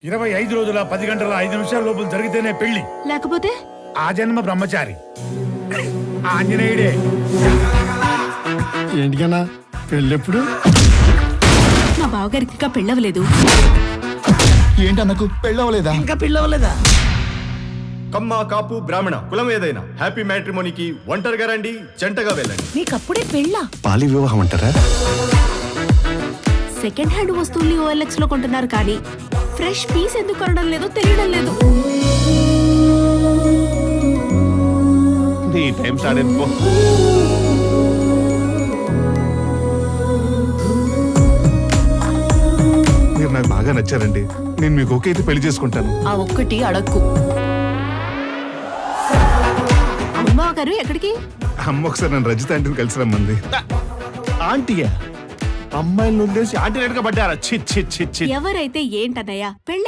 25 రోజుల 10 గంటల 5 నిమిషాల లోపల జరిగితేనే పెళ్లి, లేకపోతే ఆ జన్మ బ్రహ్మచారి. ఆంజనేయుడే. ఏంటికన్నా పెళ్ళెప్పుడు? మా బావగారికి ఇంకా పెళ్ళవలేదు. ఏంటి అన్నకు పెళ్ళవలేదా? ఇంకా పెళ్ళవలేదా? కమ్మ కాపు బ్రాహ్మణ కులం ఏదైనా హ్యాపీ మ్యాట్రిమోనీకి ఒంటరిగా రండి, జంటగా వెళ్ళండి. నీకప్పుడే పెళ్ళా? పాలి వివాహం అంటారా? సెకండ్ హ్యాండ్ వస్తువుల్ని OLX లో కొంటున్నారు కానీ ఫ్రెష్ పీస్ ఎందుకు కొనడం లేదో తెలియడం లేదు. నీ టైం స్టార్ట్ అయింది పో. మీరు నాకు బాగా నచ్చారండి. నేను మీకు ఓకే అయితే పెళ్లి చేసుకుంటాను. ఆ ఒక్కటి అడక్కు. అమ్మా గారు ఎక్కడికి? అమ్మ ఒకసారి నన్ను రజిత ఆంటీని కలిసి రమ్మంది. ఆంటీయా? అమ్మాయిని వదిలేసి ఆంటీ రేటుగా పడ్డారా? చి చి చి చి. ఎవరైతే ఏంటన్నయ్య, పెళ్ళ